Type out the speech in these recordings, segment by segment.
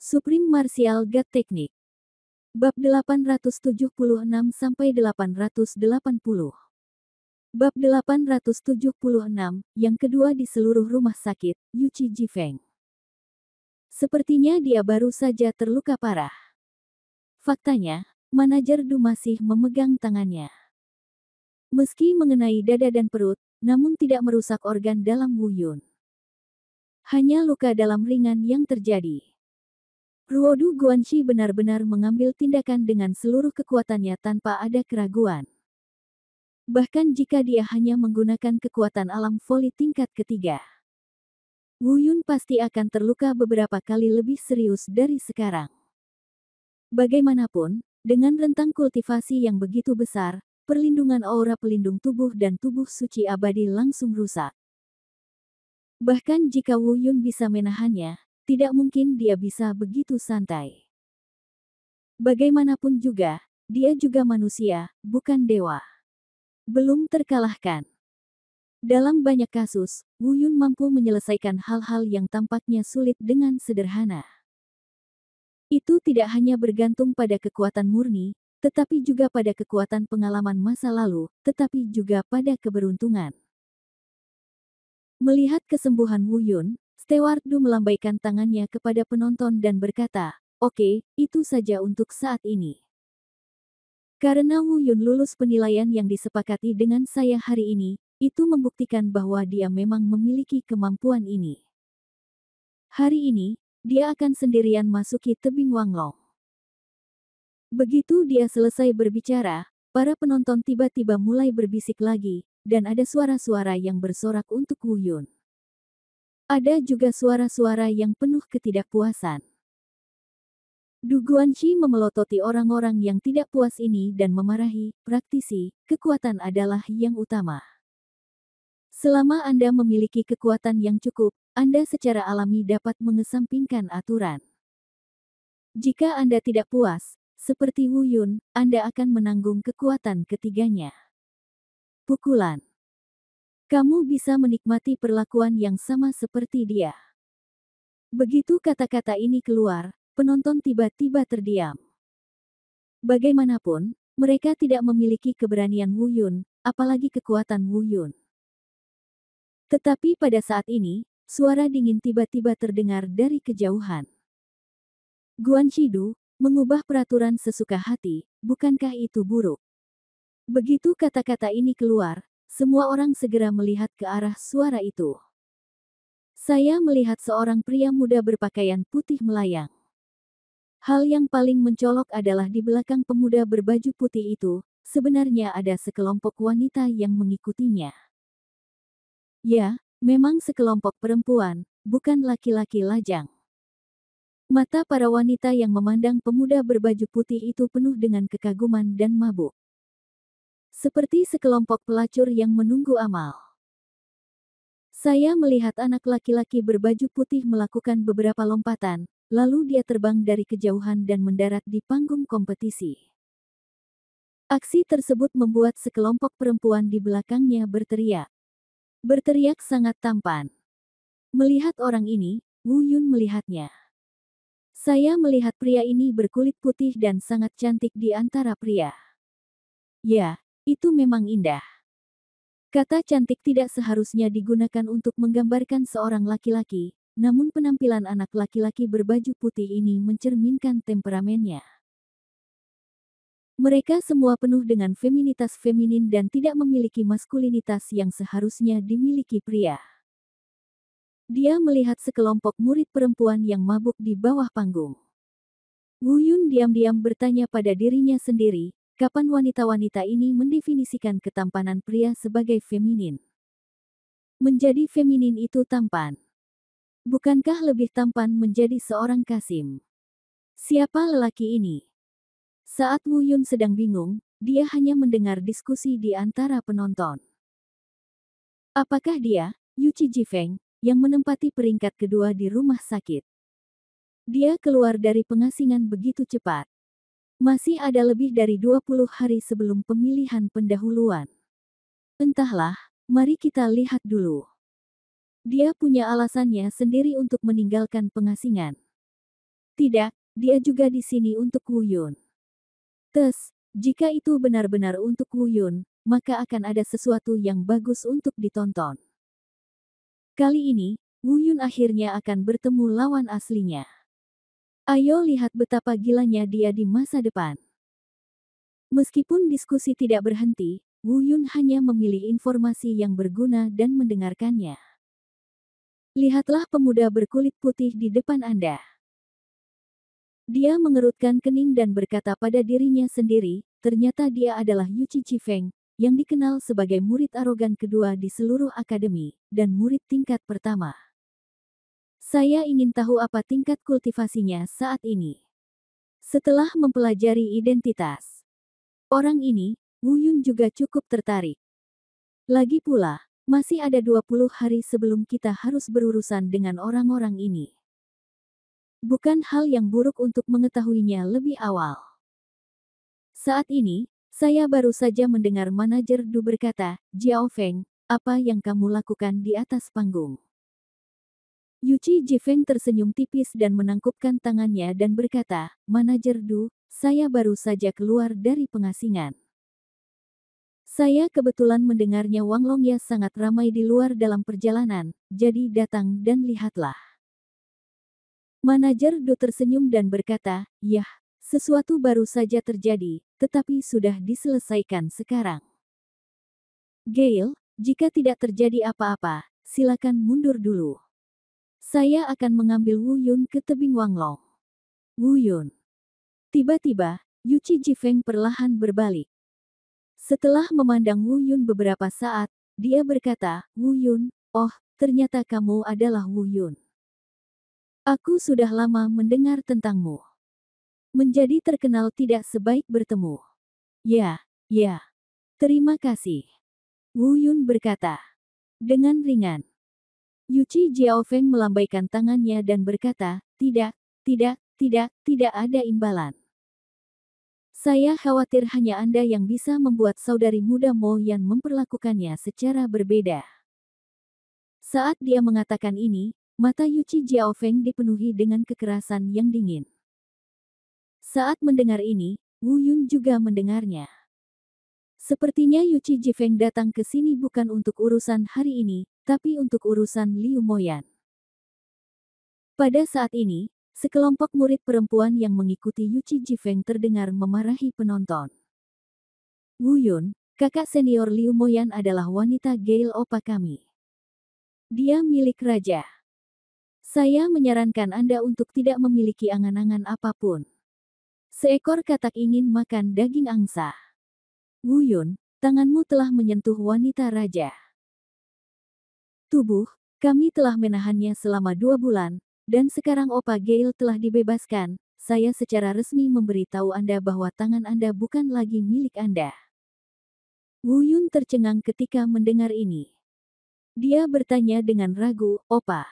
Supreme Martial God Technique. Bab 876-880. Bab 876, yang kedua di seluruh rumah sakit, Yuchi Jifeng. Sepertinya dia baru saja terluka parah. Faktanya, manajer Du masih memegang tangannya. Meski mengenai dada dan perut, namun tidak merusak organ dalam Wu Yun. Hanya luka dalam ringan yang terjadi. Ruodu Guanxi benar-benar mengambil tindakan dengan seluruh kekuatannya tanpa ada keraguan. Bahkan jika dia hanya menggunakan kekuatan alam voli tingkat ketiga, Wu Yun pasti akan terluka beberapa kali lebih serius dari sekarang. Bagaimanapun, dengan rentang kultivasi yang begitu besar, perlindungan aura pelindung tubuh dan tubuh suci abadi langsung rusak. Bahkan jika Wu Yun bisa menahannya, tidak mungkin dia bisa begitu santai. Bagaimanapun juga, dia juga manusia, bukan dewa. Belum terkalahkan. Dalam banyak kasus, Wu Yun mampu menyelesaikan hal-hal yang tampaknya sulit dengan sederhana. Itu tidak hanya bergantung pada kekuatan murni, tetapi juga pada kekuatan pengalaman masa lalu, tetapi juga pada keberuntungan. Melihat kesembuhan Wu Yun, Steward Du melambaikan tangannya kepada penonton dan berkata, "Oke, itu saja untuk saat ini." Karena Wu Yun lulus penilaian yang disepakati dengan saya hari ini, itu membuktikan bahwa dia memang memiliki kemampuan ini. Hari ini, dia akan sendirian masuki tebing Wanglong. Begitu dia selesai berbicara, para penonton tiba-tiba mulai berbisik lagi, dan ada suara-suara yang bersorak untuk Wu Yun. Ada juga suara-suara yang penuh ketidakpuasan. Du Guanxi memelototi orang-orang yang tidak puas ini dan memarahi, praktisi, kekuatan adalah yang utama. Selama Anda memiliki kekuatan yang cukup, Anda secara alami dapat mengesampingkan aturan. Jika Anda tidak puas, seperti Wu Yun, Anda akan menanggung kekuatan ketiganya. Pukulan. Kamu bisa menikmati perlakuan yang sama seperti dia. Begitu kata-kata ini keluar, penonton tiba-tiba terdiam. Bagaimanapun, mereka tidak memiliki keberanian Wu Yun, apalagi kekuatan Wu Yun. Tetapi pada saat ini, suara dingin tiba-tiba terdengar dari kejauhan. Guanxi Du, mengubah peraturan sesuka hati, bukankah itu buruk? Begitu kata-kata ini keluar, semua orang segera melihat ke arah suara itu. Saya melihat seorang pria muda berpakaian putih melayang. Hal yang paling mencolok adalah di belakang pemuda berbaju putih itu, sebenarnya ada sekelompok wanita yang mengikutinya. Ya, memang sekelompok perempuan, bukan laki-laki lajang. Mata para wanita yang memandang pemuda berbaju putih itu penuh dengan kekaguman dan mabuk. Seperti sekelompok pelacur yang menunggu amal. Saya melihat anak laki-laki berbaju putih melakukan beberapa lompatan, lalu dia terbang dari kejauhan dan mendarat di panggung kompetisi. Aksi tersebut membuat sekelompok perempuan di belakangnya berteriak. Berteriak sangat tampan. Melihat orang ini, Wu Yun melihatnya. Saya melihat pria ini berkulit putih dan sangat cantik di antara pria. Ya, itu memang indah. Kata cantik tidak seharusnya digunakan untuk menggambarkan seorang laki-laki, namun penampilan anak laki-laki berbaju putih ini mencerminkan temperamennya. Mereka semua penuh dengan feminitas feminin dan tidak memiliki maskulinitas yang seharusnya dimiliki pria. Dia melihat sekelompok murid perempuan yang mabuk di bawah panggung. Wu Yun diam-diam bertanya pada dirinya sendiri, kapan wanita-wanita ini mendefinisikan ketampanan pria sebagai feminin? Menjadi feminin itu tampan. Bukankah lebih tampan menjadi seorang Kasim? Siapa lelaki ini? Saat Wu Yun sedang bingung, dia hanya mendengar diskusi di antara penonton. Apakah dia, Yuchi Jifeng, yang menempati peringkat kedua di rumah sakit? Dia keluar dari pengasingan begitu cepat. Masih ada lebih dari 20 hari sebelum pemilihan pendahuluan. Entahlah, mari kita lihat dulu. Dia punya alasannya sendiri untuk meninggalkan pengasingan. Tidak, dia juga di sini untuk Wu Yun. Jika itu benar-benar untuk Wu Yun, maka akan ada sesuatu yang bagus untuk ditonton. Kali ini, Wu Yun akhirnya akan bertemu lawan aslinya. Ayo lihat betapa gilanya dia di masa depan. Meskipun diskusi tidak berhenti, Wu Yun hanya memilih informasi yang berguna dan mendengarkannya. Lihatlah pemuda berkulit putih di depan Anda. Dia mengerutkan kening dan berkata pada dirinya sendiri, ternyata dia adalah Yuchi Chifeng, yang dikenal sebagai murid arogan kedua di seluruh akademi, dan murid tingkat pertama. Saya ingin tahu apa tingkat kultivasinya saat ini. Setelah mempelajari identitas orang ini, Wu Yun juga cukup tertarik. Lagi pula, masih ada 20 hari sebelum kita harus berurusan dengan orang-orang ini. Bukan hal yang buruk untuk mengetahuinya lebih awal. Saat ini, saya baru saja mendengar manajer Du berkata, Jiao Feng, apa yang kamu lakukan di atas panggung? Yuchi Jifeng tersenyum tipis dan menangkupkan tangannya dan berkata, Manajer Du, saya baru saja keluar dari pengasingan. Saya kebetulan mendengarnya Wang Longya sangat ramai di luar dalam perjalanan, jadi datang dan lihatlah. Manajer Du tersenyum dan berkata, yah, sesuatu baru saja terjadi, tetapi sudah diselesaikan sekarang. Gale, jika tidak terjadi apa-apa, silakan mundur dulu. Saya akan mengambil Wu Yun ke tebing Wanglong. Wu Yun. Tiba-tiba, Yuchi Jifeng perlahan berbalik. Setelah memandang Wu Yun beberapa saat, dia berkata, Wu Yun, oh, ternyata kamu adalah Wu Yun. Aku sudah lama mendengar tentangmu. Menjadi terkenal tidak sebaik bertemu. Ya, ya. Terima kasih. Wu Yun berkata. Dengan ringan. Yuchi Jiaofeng melambaikan tangannya dan berkata, tidak ada imbalan. Saya khawatir hanya Anda yang bisa membuat saudari muda Mo Yan memperlakukannya secara berbeda. Saat dia mengatakan ini, mata Yuchi Jiaofeng dipenuhi dengan kekerasan yang dingin. Saat mendengar ini, Wu Yun juga mendengarnya. Sepertinya Yuchi Jifeng datang ke sini bukan untuk urusan hari ini, tapi untuk urusan Liu Moyan. Pada saat ini, sekelompok murid perempuan yang mengikuti Yuchi Jifeng terdengar memarahi penonton. Wu Yun, kakak senior Liu Moyan adalah wanita Gale opa kami. Dia milik raja. Saya menyarankan Anda untuk tidak memiliki angan-angan apapun. Seekor katak ingin makan daging angsa. Wu Yun, tanganmu telah menyentuh wanita raja. Tubuh, kami telah menahannya selama 2 bulan, dan sekarang Opa Gale telah dibebaskan. Saya secara resmi memberitahu Anda bahwa tangan Anda bukan lagi milik Anda. Wu Yun tercengang ketika mendengar ini. Dia bertanya dengan ragu, Opa.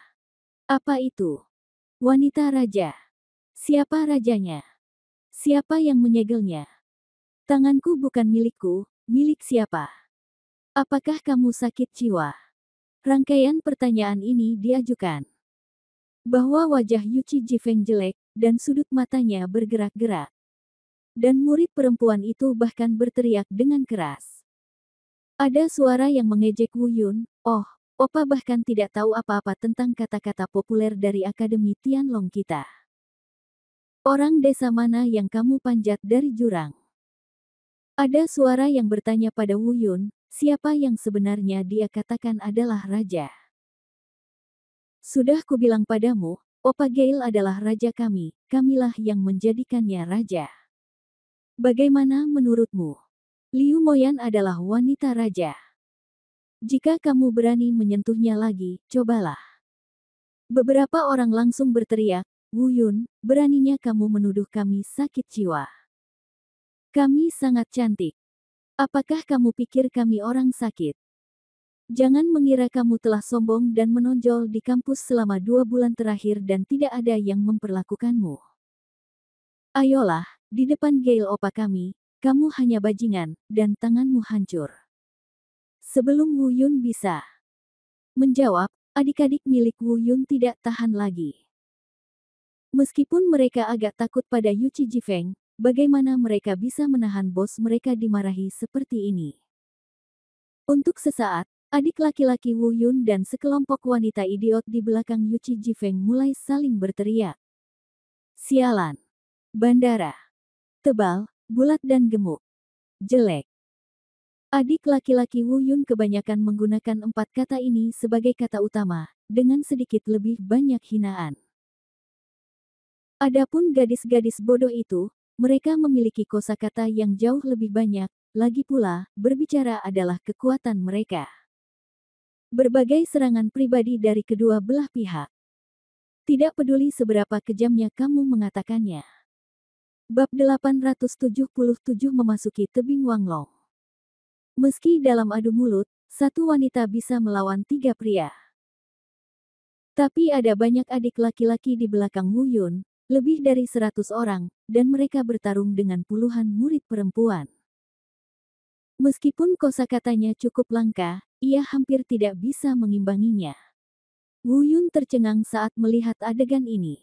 Apa itu? Wanita raja. Siapa rajanya? Siapa yang menyegelnya? Tanganku bukan milikku, milik siapa? Apakah kamu sakit jiwa? Rangkaian pertanyaan ini diajukan. Bahwa wajah Yuchi Jifeng jelek, dan sudut matanya bergerak-gerak. Dan murid perempuan itu bahkan berteriak dengan keras. Ada suara yang mengejek Wu Yun, oh, Opa bahkan tidak tahu apa-apa tentang kata-kata populer dari Akademi Tianlong kita. Orang desa mana yang kamu panjat dari jurang? Ada suara yang bertanya pada Wu Yun, siapa yang sebenarnya dia katakan adalah raja. Sudah kubilang padamu, Opa Gale adalah raja kami, kamilah yang menjadikannya raja. Bagaimana menurutmu? Liu Moyan adalah wanita raja. Jika kamu berani menyentuhnya lagi, cobalah. Beberapa orang langsung berteriak, Wu Yun, beraninya kamu menuduh kami sakit jiwa. Kami sangat cantik. Apakah kamu pikir kami orang sakit? Jangan mengira kamu telah sombong dan menonjol di kampus selama 2 bulan terakhir dan tidak ada yang memperlakukanmu. Ayolah, di depan Gale opa kami, kamu hanya bajingan, dan tanganmu hancur. Sebelum Wu Yun bisa menjawab, adik-adik milik Wu Yun tidak tahan lagi. Meskipun mereka agak takut pada Yuchi Jifeng, bagaimana mereka bisa menahan bos mereka dimarahi seperti ini? Untuk sesaat, adik laki-laki Wu Yun dan sekelompok wanita idiot di belakang Yuchi Jifeng mulai saling berteriak. Sialan. Bandara. Tebal, bulat dan gemuk. Jelek. Adik laki-laki Wu Yun kebanyakan menggunakan 4 kata ini sebagai kata utama, dengan sedikit lebih banyak hinaan. Adapun gadis-gadis bodoh itu, mereka memiliki kosakata yang jauh lebih banyak, lagi pula, berbicara adalah kekuatan mereka. Berbagai serangan pribadi dari kedua belah pihak. Tidak peduli seberapa kejamnya kamu mengatakannya. Bab 877 memasuki tebing Wanglong. Meski dalam adu mulut, satu wanita bisa melawan 3 pria. Tapi ada banyak adik laki-laki di belakang Wu Yun, lebih dari 100 orang, dan mereka bertarung dengan puluhan murid perempuan. Meskipun kosakatanya cukup langka, ia hampir tidak bisa mengimbanginya. Wu Yun tercengang saat melihat adegan ini.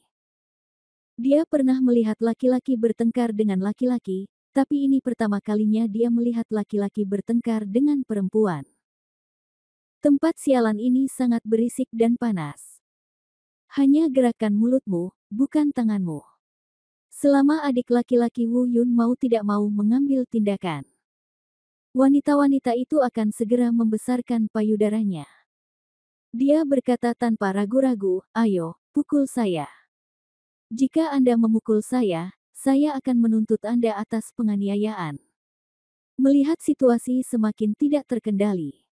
Dia pernah melihat laki-laki bertengkar dengan laki-laki, tapi ini pertama kalinya dia melihat laki-laki bertengkar dengan perempuan. Tempat sialan ini sangat berisik dan panas. Hanya gerakan mulutmu, bukan tanganmu. Selama adik laki-laki Wu Yun mau tidak mau mengambil tindakan, wanita-wanita itu akan segera membesarkan payudaranya. Dia berkata tanpa ragu-ragu, "Ayo, pukul saya. Jika Anda memukul saya akan menuntut Anda atas penganiayaan." Melihat situasi semakin tidak terkendali,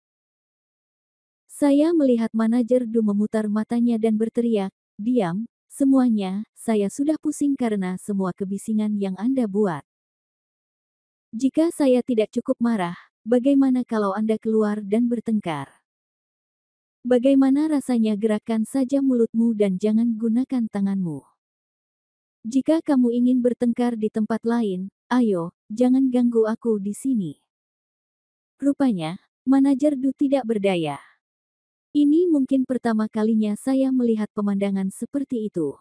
saya melihat manajer Du memutar matanya dan berteriak, "Diam, semuanya, saya sudah pusing karena semua kebisingan yang Anda buat. Jika saya tidak cukup marah, bagaimana kalau Anda keluar dan bertengkar? Bagaimana rasanya gerakkan saja mulutmu dan jangan gunakan tanganmu. Jika kamu ingin bertengkar di tempat lain, ayo, jangan ganggu aku di sini." Rupanya, manajer Du tidak berdaya. Ini mungkin pertama kalinya saya melihat pemandangan seperti itu.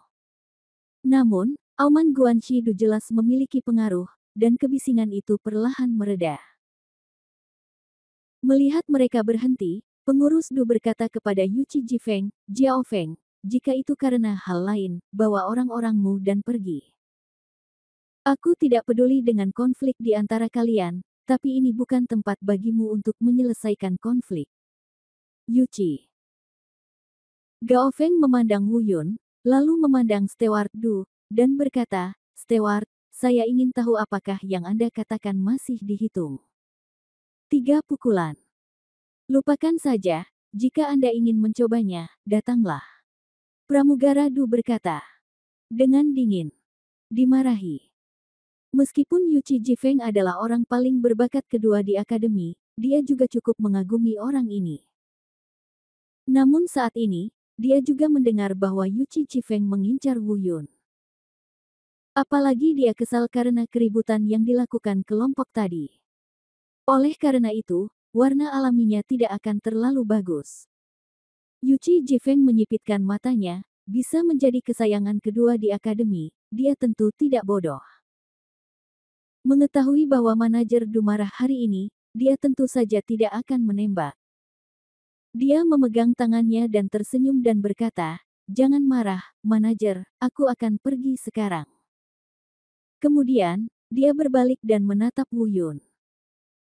Namun, auman Guanxi Du jelas memiliki pengaruh, dan kebisingan itu perlahan mereda. Melihat mereka berhenti, pengurus Du berkata kepada Yuchi Jifeng, "Jiao Feng, jika itu karena hal lain, bawa orang-orangmu dan pergi. Aku tidak peduli dengan konflik di antara kalian, tapi ini bukan tempat bagimu untuk menyelesaikan konflik." Yuchi. Gao Feng memandang Wu Yun, lalu memandang Steward Du, dan berkata, "Steward, saya ingin tahu apakah yang Anda katakan masih dihitung. 3 pukulan. Lupakan saja, jika Anda ingin mencobanya, datanglah." Pramugara Du berkata. Dengan dingin. Dimarahi. Meskipun Yuchi Jifeng adalah orang paling berbakat kedua di akademi, dia juga cukup mengagumi orang ini. Namun saat ini, dia juga mendengar bahwa Yuchi Jifeng mengincar Wu Yun. Apalagi dia kesal karena keributan yang dilakukan kelompok tadi. Oleh karena itu, warna alaminya tidak akan terlalu bagus. Yuchi Jifeng menyipitkan matanya, bisa menjadi kesayangan kedua di akademi, dia tentu tidak bodoh. Mengetahui bahwa manajer Du marah hari ini, dia tentu saja tidak akan menembak. Dia memegang tangannya dan tersenyum dan berkata, "Jangan marah, manajer, aku akan pergi sekarang." Kemudian, dia berbalik dan menatap Wu Yun.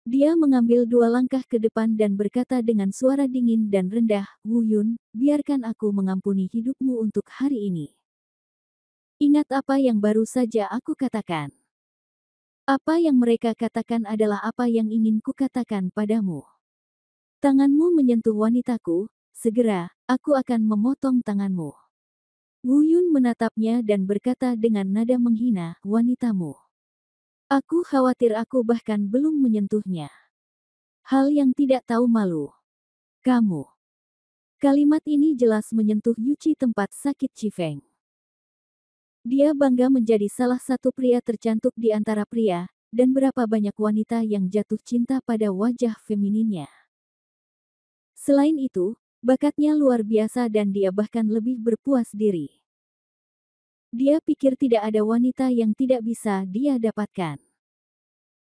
Dia mengambil 2 langkah ke depan dan berkata dengan suara dingin dan rendah, "Wu Yun, biarkan aku mengampuni hidupmu untuk hari ini. Ingat apa yang baru saja aku katakan. Apa yang mereka katakan adalah apa yang ingin kukatakan padamu. Tanganmu menyentuh wanitaku, segera, aku akan memotong tanganmu." Wu Yun menatapnya dan berkata dengan nada menghina, "Wanitamu. Aku khawatir aku bahkan belum menyentuhnya. Hal yang tidak tahu malu. Kamu." Kalimat ini jelas menyentuh Yuchi tempat sakit Jifeng. Dia bangga menjadi salah satu pria tercantik di antara pria, dan berapa banyak wanita yang jatuh cinta pada wajah femininnya. Selain itu, bakatnya luar biasa dan dia bahkan lebih berpuas diri. Dia pikir tidak ada wanita yang tidak bisa dia dapatkan.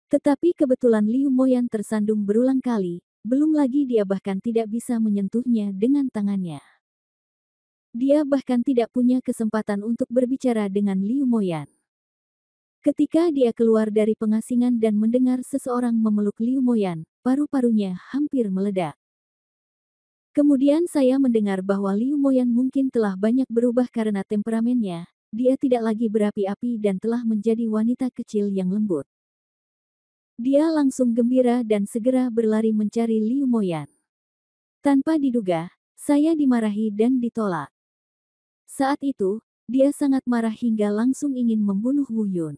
Tetapi kebetulan Liu Moyan tersandung berulang kali, belum lagi dia bahkan tidak bisa menyentuhnya dengan tangannya. Dia bahkan tidak punya kesempatan untuk berbicara dengan Liu Moyan. Ketika dia keluar dari pengasingan dan mendengar seseorang memeluk Liu Moyan, paru-parunya hampir meledak. Kemudian saya mendengar bahwa Liu Moyan mungkin telah banyak berubah karena temperamennya. Dia tidak lagi berapi-api dan telah menjadi wanita kecil yang lembut. Dia langsung gembira dan segera berlari mencari Liu Moyan. Tanpa diduga, saya dimarahi dan ditolak. Saat itu, dia sangat marah hingga langsung ingin membunuh Wu Yun.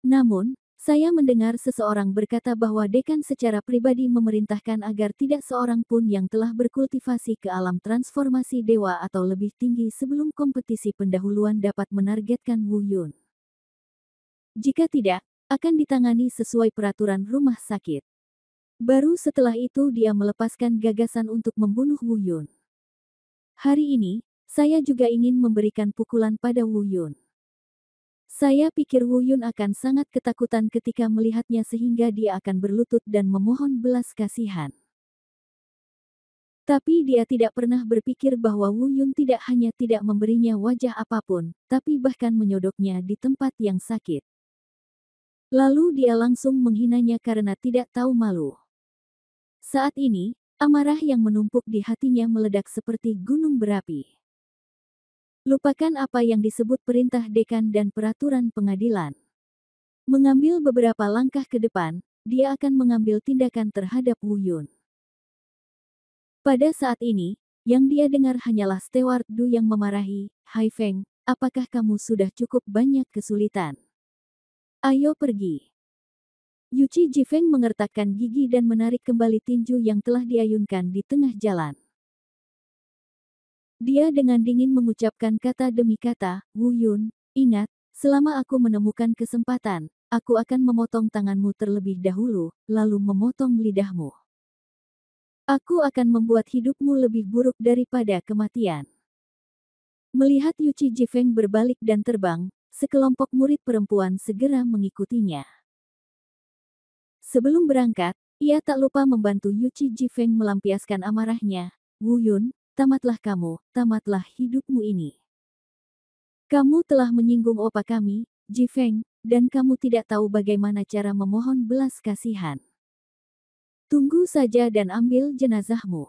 Namun, saya mendengar seseorang berkata bahwa dekan secara pribadi memerintahkan agar tidak seorang pun yang telah berkultivasi ke alam transformasi dewa atau lebih tinggi sebelum kompetisi pendahuluan dapat menargetkan Wu Yun. Jika tidak, akan ditangani sesuai peraturan rumah sakit. Baru setelah itu dia melepaskan gagasan untuk membunuh Wu Yun. Hari ini, saya juga ingin memberikan pukulan pada Wu Yun. Saya pikir Wu Yun akan sangat ketakutan ketika melihatnya sehingga dia akan berlutut dan memohon belas kasihan. Tapi dia tidak pernah berpikir bahwa Wu Yun tidak hanya tidak memberinya wajah apapun, tapi bahkan menyodoknya di tempat yang sakit. Lalu dia langsung menghinanya karena tidak tahu malu. Saat ini, amarah yang menumpuk di hatinya meledak seperti gunung berapi. Lupakan apa yang disebut perintah dekan dan peraturan pengadilan. Mengambil beberapa langkah ke depan, dia akan mengambil tindakan terhadap Wu Yun. Pada saat ini, yang dia dengar hanyalah Steward Du yang memarahi, "Hai Feng, apakah kamu sudah cukup banyak kesulitan? Ayo pergi." Yuchi Jifeng mengertakkan gigi dan menarik kembali tinju yang telah diayunkan di tengah jalan. Dia dengan dingin mengucapkan kata demi kata, "Wu Yun, ingat, selama aku menemukan kesempatan, aku akan memotong tanganmu terlebih dahulu, lalu memotong lidahmu. Aku akan membuat hidupmu lebih buruk daripada kematian." Melihat Yuchi Jifeng berbalik dan terbang, sekelompok murid perempuan segera mengikutinya. Sebelum berangkat, ia tak lupa membantu Yuchi Jifeng melampiaskan amarahnya. "Wu Yun, tamatlah kamu, tamatlah hidupmu ini. Kamu telah menyinggung opa kami, Jifeng, dan kamu tidak tahu bagaimana cara memohon belas kasihan. Tunggu saja dan ambil jenazahmu."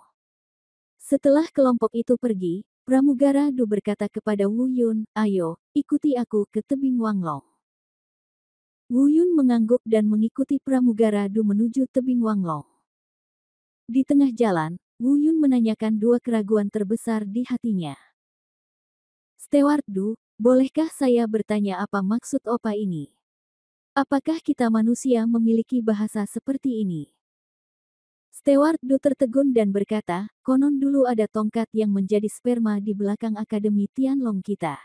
Setelah kelompok itu pergi, Pramugara Du berkata kepada Wu Yun, "Ayo, ikuti aku ke tebing Wanglong." Wu Yun mengangguk dan mengikuti Pramugara Du menuju tebing Wanglong. Di tengah jalan, Wu Yun menanyakan dua keraguan terbesar di hatinya. "Steward Du, bolehkah saya bertanya apa maksud opa ini? Apakah kita manusia memiliki bahasa seperti ini?" Steward Du tertegun dan berkata, "Konon dulu ada tongkat yang menjadi sperma di belakang Akademi Tianlong kita.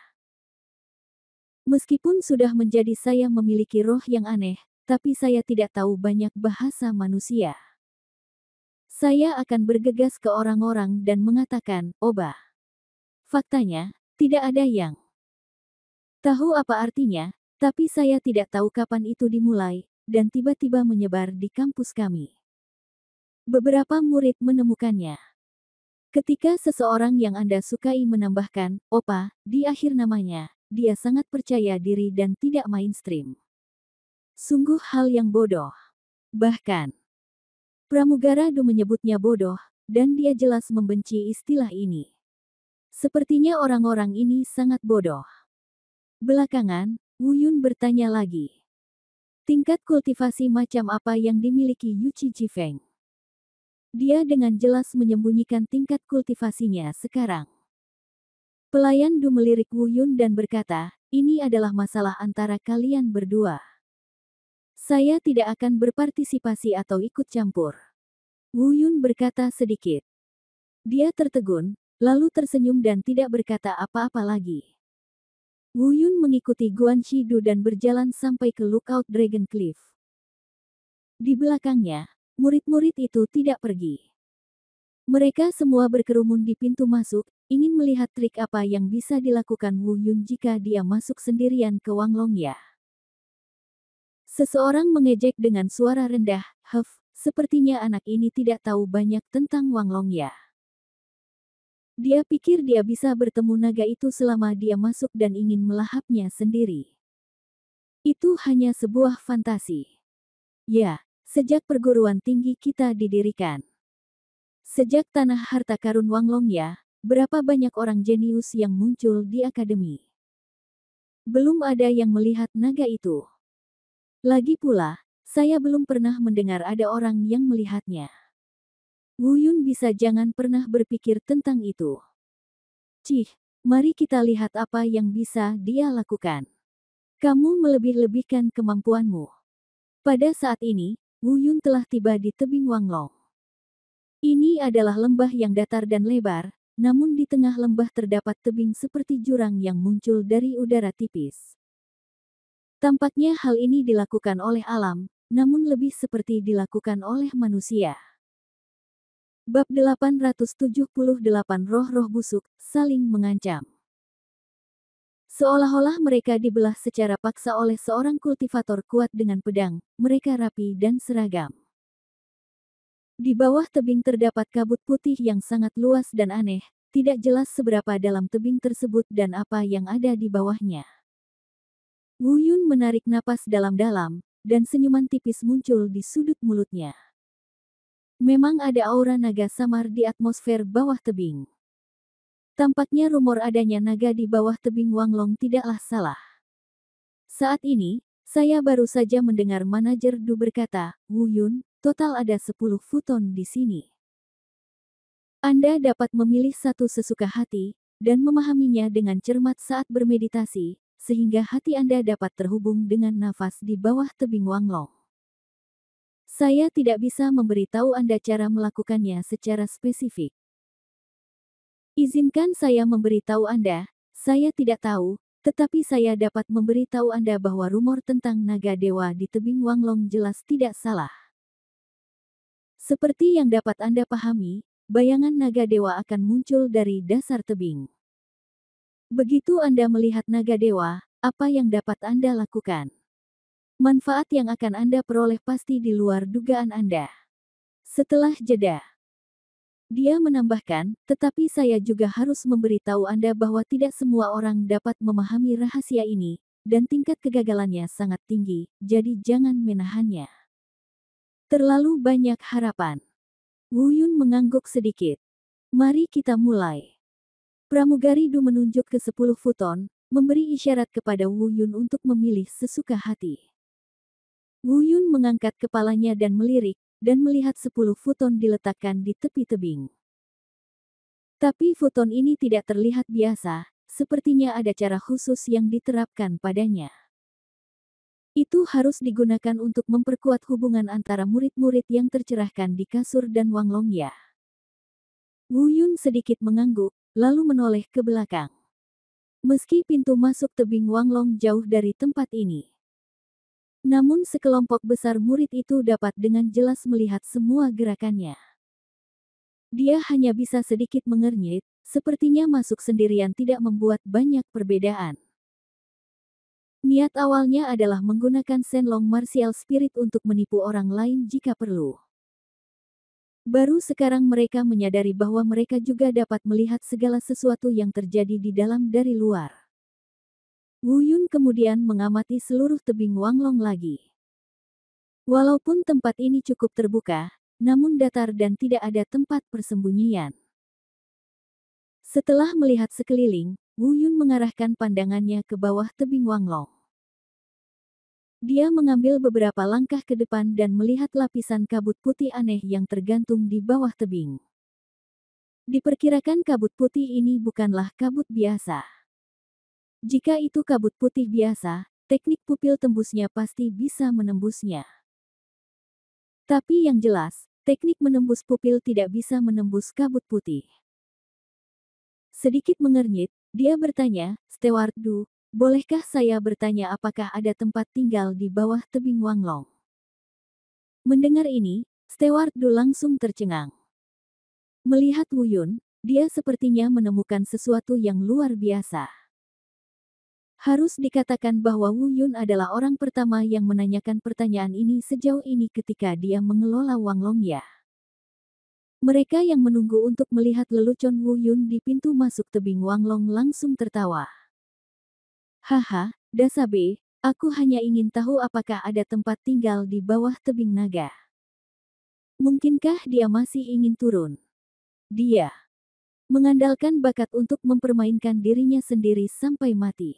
Meskipun sudah menjadi saya memiliki roh yang aneh, tapi saya tidak tahu banyak bahasa manusia. Saya akan bergegas ke orang-orang dan mengatakan, 'Oba.' Faktanya, tidak ada yang tahu apa artinya, tapi saya tidak tahu kapan itu dimulai, dan tiba-tiba menyebar di kampus kami. Beberapa murid menemukannya. Ketika seseorang yang Anda sukai menambahkan, 'Opa,' di akhir namanya, dia sangat percaya diri dan tidak mainstream. Sungguh hal yang bodoh. Bahkan, Pramugara Du menyebutnya bodoh, dan dia jelas membenci istilah ini. Sepertinya orang-orang ini sangat bodoh." Belakangan, Wu Yun bertanya lagi. "Tingkat kultivasi macam apa yang dimiliki Yuchi Jifeng?" Dia dengan jelas menyembunyikan tingkat kultivasinya sekarang. Pelayan Du melirik Wu Yun dan berkata, "Ini adalah masalah antara kalian berdua. Saya tidak akan berpartisipasi atau ikut campur." Wu Yun berkata sedikit. Dia tertegun, lalu tersenyum dan tidak berkata apa-apa lagi. Wu Yun mengikuti Guan Shidu dan berjalan sampai ke Lookout Dragon Cliff. Di belakangnya, murid-murid itu tidak pergi. Mereka semua berkerumun di pintu masuk, ingin melihat trik apa yang bisa dilakukan Wu Yun jika dia masuk sendirian ke Wanglong ya. Seseorang mengejek dengan suara rendah, sepertinya anak ini tidak tahu banyak tentang Wanglong ya. Dia pikir dia bisa bertemu naga itu selama dia masuk dan ingin melahapnya sendiri. Itu hanya sebuah fantasi. Ya, sejak perguruan tinggi kita didirikan. Sejak tanah harta karun Wanglong ya, berapa banyak orang jenius yang muncul di akademi. Belum ada yang melihat naga itu. Lagi pula, saya belum pernah mendengar ada orang yang melihatnya. Wu Yun bisa jangan pernah berpikir tentang itu. Cih, mari kita lihat apa yang bisa dia lakukan. Kamu melebih-lebihkan kemampuanmu. Pada saat ini, Wu Yun telah tiba di tebing Wanglong. Ini adalah lembah yang datar dan lebar, namun di tengah lembah terdapat tebing seperti jurang yang muncul dari udara tipis. Tampaknya hal ini dilakukan oleh alam, namun lebih seperti dilakukan oleh manusia. Bab 878 Roh-roh busuk, saling mengancam. Seolah-olah mereka dibelah secara paksa oleh seorang kultivator kuat dengan pedang, mereka rapi dan seragam. Di bawah tebing terdapat kabut putih yang sangat luas dan aneh, tidak jelas seberapa dalam tebing tersebut dan apa yang ada di bawahnya. Wu Yun menarik napas dalam-dalam, dan senyuman tipis muncul di sudut mulutnya. Memang ada aura naga samar di atmosfer bawah tebing. Tampaknya rumor adanya naga di bawah tebing Wanglong tidaklah salah. Saat ini, saya baru saja mendengar manajer Du berkata, Wu Yun, total ada 10 futon di sini. Anda dapat memilih satu sesuka hati, dan memahaminya dengan cermat saat bermeditasi, sehingga hati Anda dapat terhubung dengan nafas di bawah tebing Wanglong. Saya tidak bisa memberitahu Anda cara melakukannya secara spesifik. Izinkan saya memberitahu Anda, saya tidak tahu, tetapi saya dapat memberitahu Anda bahwa rumor tentang naga dewa di tebing Wanglong jelas tidak salah. Seperti yang dapat Anda pahami, bayangan naga dewa akan muncul dari dasar tebing. Begitu Anda melihat naga dewa, apa yang dapat Anda lakukan? Manfaat yang akan Anda peroleh pasti di luar dugaan Anda. Setelah jeda, dia menambahkan, tetapi saya juga harus memberitahu Anda bahwa tidak semua orang dapat memahami rahasia ini, dan tingkat kegagalannya sangat tinggi, jadi jangan menahannya. Terlalu banyak harapan. Wu Yun mengangguk sedikit. Mari kita mulai. Pramugari Du menunjuk ke 10 futon, memberi isyarat kepada Wu Yun untuk memilih sesuka hati. Wu Yun mengangkat kepalanya dan melirik, dan melihat 10 futon diletakkan di tepi tebing. Tapi futon ini tidak terlihat biasa, sepertinya ada cara khusus yang diterapkan padanya. Itu harus digunakan untuk memperkuat hubungan antara murid-murid yang tercerahkan di kasur dan Wanglong ya. Wu Yun sedikit mengangguk, lalu menoleh ke belakang. Meski pintu masuk tebing Wanglong jauh dari tempat ini, namun sekelompok besar murid itu dapat dengan jelas melihat semua gerakannya. Dia hanya bisa sedikit mengernyit, sepertinya masuk sendirian tidak membuat banyak perbedaan. Niat awalnya adalah menggunakan Shenlong Martial Spirit untuk menipu orang lain jika perlu. Baru sekarang mereka menyadari bahwa mereka juga dapat melihat segala sesuatu yang terjadi di dalam dari luar. Wu Yun kemudian mengamati seluruh tebing Wanglong lagi. Walaupun tempat ini cukup terbuka, namun datar dan tidak ada tempat persembunyian. Setelah melihat sekeliling, Wu Yun mengarahkan pandangannya ke bawah tebing Wanglong. Dia mengambil beberapa langkah ke depan dan melihat lapisan kabut putih aneh yang tergantung di bawah tebing. Diperkirakan kabut putih ini bukanlah kabut biasa. Jika itu kabut putih biasa, teknik pupil tembusnya pasti bisa menembusnya. Tapi yang jelas, teknik menembus pupil tidak bisa menembus kabut putih. Sedikit mengernyit, dia bertanya, Steward Du, bolehkah saya bertanya apakah ada tempat tinggal di bawah tebing Wanglong? Mendengar ini, Steward Du langsung tercengang. Melihat Wu Yun, dia sepertinya menemukan sesuatu yang luar biasa. Harus dikatakan bahwa Wu Yun adalah orang pertama yang menanyakan pertanyaan ini sejauh ini ketika dia mengelola Wanglongya. Mereka yang menunggu untuk melihat lelucon Wu Yun di pintu masuk tebing Wanglong langsung tertawa. Haha, Dasabe, aku hanya ingin tahu apakah ada tempat tinggal di bawah tebing naga. Mungkinkah dia masih ingin turun? Dia mengandalkan bakat untuk mempermainkan dirinya sendiri sampai mati.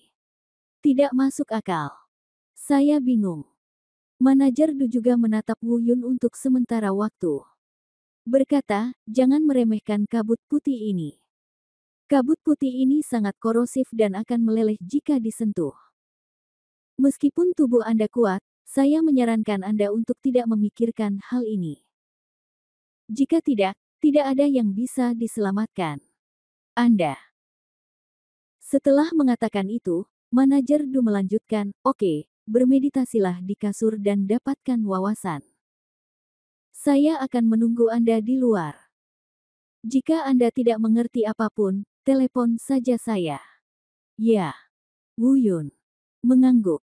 Tidak masuk akal. Saya bingung. Manajer Du juga menatap Wu Yun untuk sementara waktu. Berkata, jangan meremehkan kabut putih ini. Kabut putih ini sangat korosif dan akan meleleh jika disentuh. Meskipun tubuh Anda kuat, saya menyarankan Anda untuk tidak memikirkan hal ini. Jika tidak, tidak ada yang bisa diselamatkan. Anda. Setelah mengatakan itu, manajer Du melanjutkan, oke, bermeditasilah di kasur dan dapatkan wawasan. Saya akan menunggu Anda di luar. Jika Anda tidak mengerti apapun, telepon saja saya. Ya. Wu Yun mengangguk.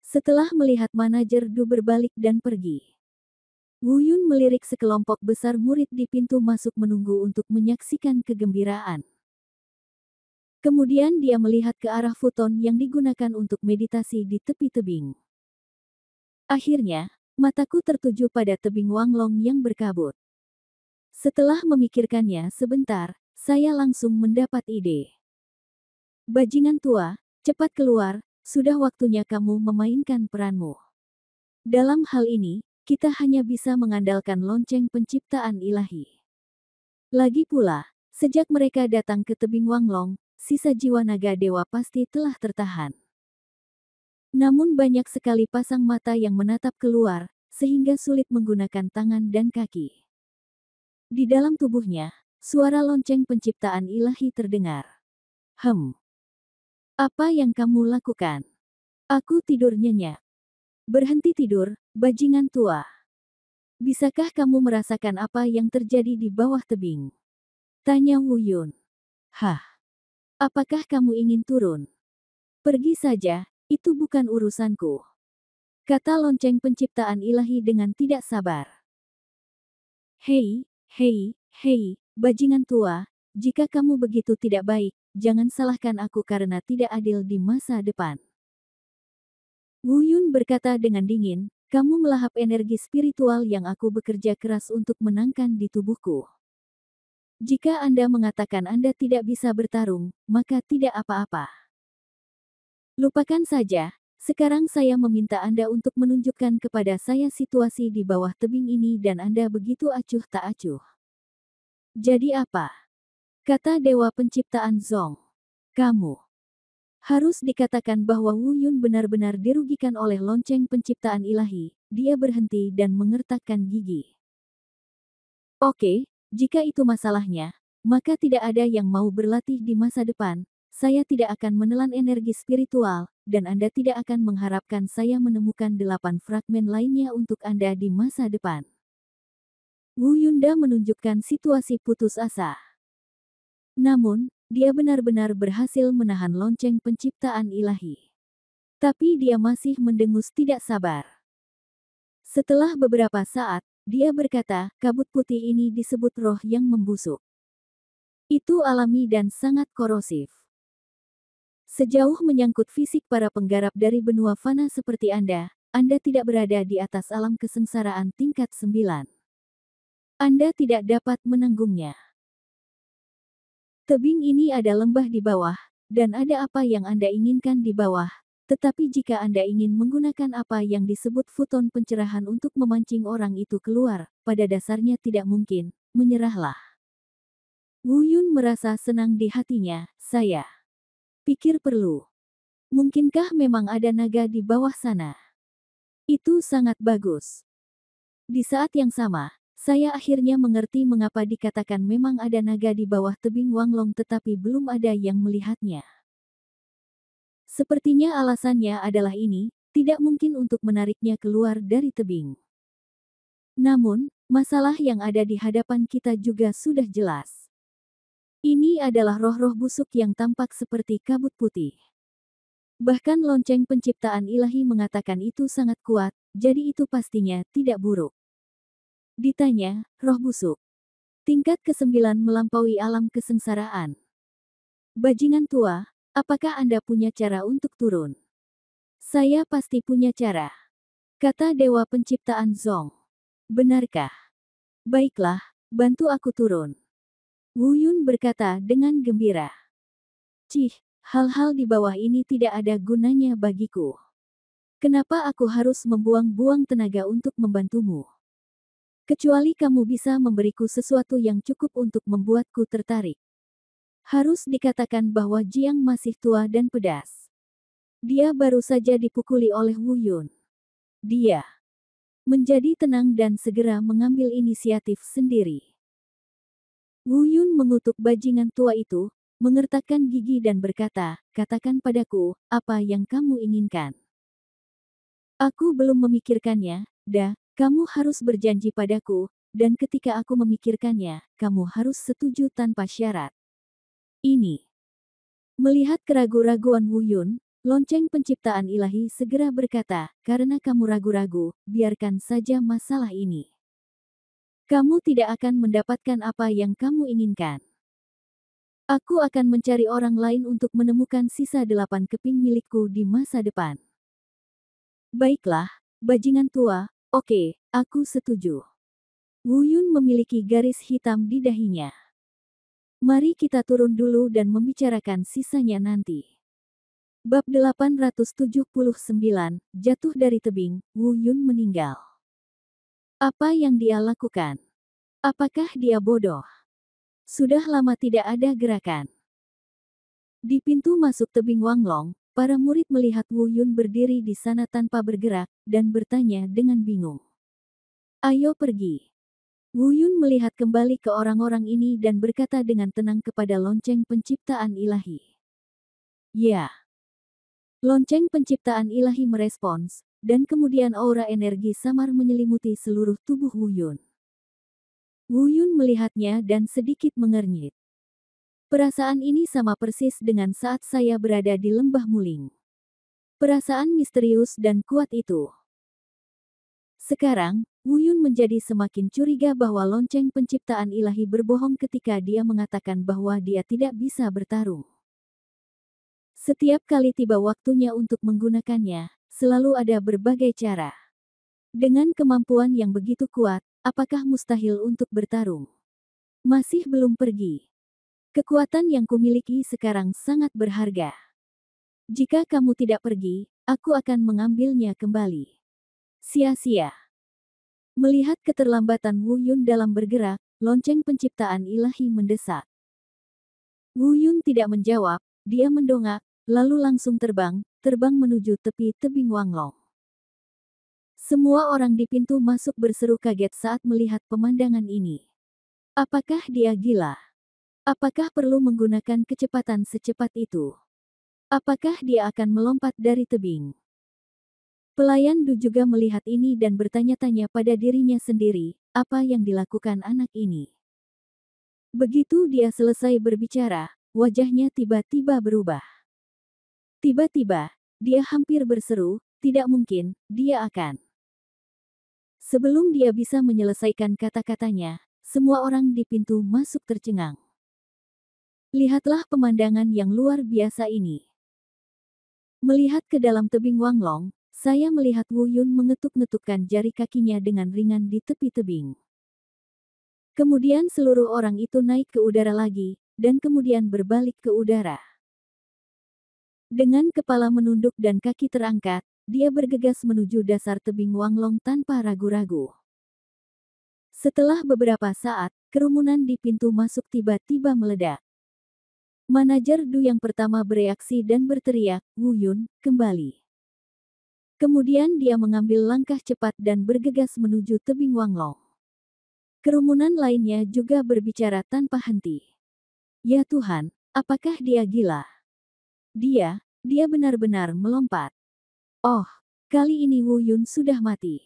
Setelah melihat manajer Du berbalik dan pergi. Wu Yun melirik sekelompok besar murid di pintu masuk menunggu untuk menyaksikan kegembiraan. Kemudian dia melihat ke arah futon yang digunakan untuk meditasi di tepi tebing. Akhirnya, mataku tertuju pada tebing Wanglong yang berkabut. Setelah memikirkannya sebentar, saya langsung mendapat ide. Bajingan tua, cepat keluar, sudah waktunya kamu memainkan peranmu. Dalam hal ini, kita hanya bisa mengandalkan lonceng penciptaan ilahi. Lagi pula, sejak mereka datang ke tebing Wanglong, sisa jiwa naga dewa pasti telah tertahan. Namun banyak sekali pasang mata yang menatap keluar, sehingga sulit menggunakan tangan dan kaki. Di dalam tubuhnya, suara lonceng penciptaan ilahi terdengar. Apa yang kamu lakukan? Aku tidur nyenyak. Berhenti tidur, bajingan tua. Bisakah kamu merasakan apa yang terjadi di bawah tebing? Tanya Wu Yun. Hah? Apakah kamu ingin turun? Pergi saja, itu bukan urusanku. Kata lonceng penciptaan ilahi dengan tidak sabar. Hei, bajingan tua, jika kamu begitu tidak baik, jangan salahkan aku karena tidak adil di masa depan. Wu Yun berkata dengan dingin, kamu melahap energi spiritual yang aku bekerja keras untuk menangkan di tubuhku. Jika Anda mengatakan Anda tidak bisa bertarung, maka tidak apa-apa. Lupakan saja, sekarang saya meminta Anda untuk menunjukkan kepada saya situasi di bawah tebing ini dan Anda begitu acuh tak acuh. Jadi apa? Kata Dewa Penciptaan Zong. Kamu. Harus dikatakan bahwa Wu Yun benar-benar dirugikan oleh lonceng penciptaan ilahi, dia berhenti dan mengertakkan gigi. Oke, jika itu masalahnya, maka tidak ada yang mau berlatih di masa depan, saya tidak akan menelan energi spiritual, dan Anda tidak akan mengharapkan saya menemukan 8 fragmen lainnya untuk Anda di masa depan. Wu Yunda menunjukkan situasi putus asa. Namun, dia benar-benar berhasil menahan lonceng penciptaan ilahi. Tapi dia masih mendengus tidak sabar. Setelah beberapa saat, dia berkata, kabut putih ini disebut roh yang membusuk. Itu alami dan sangat korosif. Sejauh menyangkut fisik para penggarap dari benua fana seperti Anda tidak berada di atas alam kesengsaraan tingkat 9. Anda tidak dapat menanggungnya. Tebing ini ada lembah di bawah, dan ada apa yang Anda inginkan di bawah. Tetapi jika Anda ingin menggunakan apa yang disebut futon pencerahan untuk memancing orang itu keluar, pada dasarnya tidak mungkin, menyerahlah. Wu Yun merasa senang di hatinya, saya pikir perlu. Mungkinkah memang ada naga di bawah sana? Itu sangat bagus. Di saat yang sama, saya akhirnya mengerti mengapa dikatakan memang ada naga di bawah tebing Wanglong tetapi belum ada yang melihatnya. Sepertinya alasannya adalah ini, tidak mungkin untuk menariknya keluar dari tebing. Namun, masalah yang ada di hadapan kita juga sudah jelas. Ini adalah roh-roh busuk yang tampak seperti kabut putih. Bahkan lonceng penciptaan ilahi mengatakan itu sangat kuat, jadi itu pastinya tidak buruk. Ditanya, roh busuk. Tingkat ke-9 melampaui alam kesengsaraan. Bajingan tua, apakah Anda punya cara untuk turun? Saya pasti punya cara, kata Dewa Penciptaan Zong. Benarkah? Baiklah, bantu aku turun. Wu Yun berkata dengan gembira. Cih, hal-hal di bawah ini tidak ada gunanya bagiku. Kenapa aku harus membuang-buang tenaga untuk membantumu? Kecuali kamu bisa memberiku sesuatu yang cukup untuk membuatku tertarik. Harus dikatakan bahwa Jiang masih tua dan pedas. Dia baru saja dipukuli oleh Wu Yun. Dia menjadi tenang dan segera mengambil inisiatif sendiri. Wu Yun mengutuk bajingan tua itu, mengertakkan gigi dan berkata, katakan padaku, apa yang kamu inginkan. Aku belum memikirkannya, kamu harus berjanji padaku, dan ketika aku memikirkannya, kamu harus setuju tanpa syarat. Ini. Melihat keraguan-raguan Wu Yun, lonceng penciptaan ilahi segera berkata, karena kamu ragu-ragu, biarkan saja masalah ini. Kamu tidak akan mendapatkan apa yang kamu inginkan. Aku akan mencari orang lain untuk menemukan sisa 8 keping milikku di masa depan. Baiklah, bajingan tua, oke, aku setuju. Wu Yun memiliki garis hitam di dahinya. Mari kita turun dulu dan membicarakan sisanya nanti. Bab 879, jatuh dari tebing, Wu Yun meninggal. Apa yang dia lakukan? Apakah dia bodoh? Sudah lama tidak ada gerakan. Di pintu masuk tebing Wanglong, para murid melihat Wu Yun berdiri di sana tanpa bergerak, dan bertanya dengan bingung. Ayo pergi. Wu Yun melihat kembali ke orang-orang ini dan berkata dengan tenang kepada lonceng penciptaan ilahi. Ya. Lonceng penciptaan ilahi merespons, dan kemudian aura energi samar menyelimuti seluruh tubuh Wu Yun. Wu Yun melihatnya dan sedikit mengernyit. Perasaan ini sama persis dengan saat saya berada di lembah Muling. Perasaan misterius dan kuat itu. Sekarang, Wu Yun menjadi semakin curiga bahwa lonceng penciptaan ilahi berbohong ketika dia mengatakan bahwa dia tidak bisa bertarung. Setiap kali tiba waktunya untuk menggunakannya, selalu ada berbagai cara. Dengan kemampuan yang begitu kuat, apakah mustahil untuk bertarung? Masih belum pergi. Kekuatan yang kumiliki sekarang sangat berharga. Jika kamu tidak pergi, aku akan mengambilnya kembali. Sia-sia. Melihat keterlambatan Wu Yun dalam bergerak, lonceng penciptaan ilahi mendesak. Wu Yun tidak menjawab, dia mendongak, lalu langsung terbang menuju tepi tebing Wanglong. Semua orang di pintu masuk berseru kaget saat melihat pemandangan ini. Apakah dia gila? Apakah perlu menggunakan kecepatan secepat itu? Apakah dia akan melompat dari tebing? Pelayan Du juga melihat ini dan bertanya-tanya pada dirinya sendiri, apa yang dilakukan anak ini? Begitu dia selesai berbicara, wajahnya tiba-tiba berubah. Tiba-tiba, dia hampir berseru, tidak mungkin, dia akan. Sebelum dia bisa menyelesaikan kata-katanya, semua orang di pintu masuk tercengang. Lihatlah pemandangan yang luar biasa ini. Melihat ke dalam tebing Wanglong, saya melihat Wu Yun mengetuk-ngetukkan jari kakinya dengan ringan di tepi tebing. Kemudian seluruh orang itu naik ke udara lagi, dan kemudian berbalik ke udara. Dengan kepala menunduk dan kaki terangkat, dia bergegas menuju dasar tebing Wanglong tanpa ragu-ragu. Setelah beberapa saat, kerumunan di pintu masuk tiba-tiba meledak. Manajer Du yang pertama bereaksi dan berteriak, Wu Yun, kembali. Kemudian dia mengambil langkah cepat dan bergegas menuju tebing Wanglong. Kerumunan lainnya juga berbicara tanpa henti. Ya Tuhan, apakah dia gila? Dia benar-benar melompat. Oh, kali ini Wu Yun sudah mati.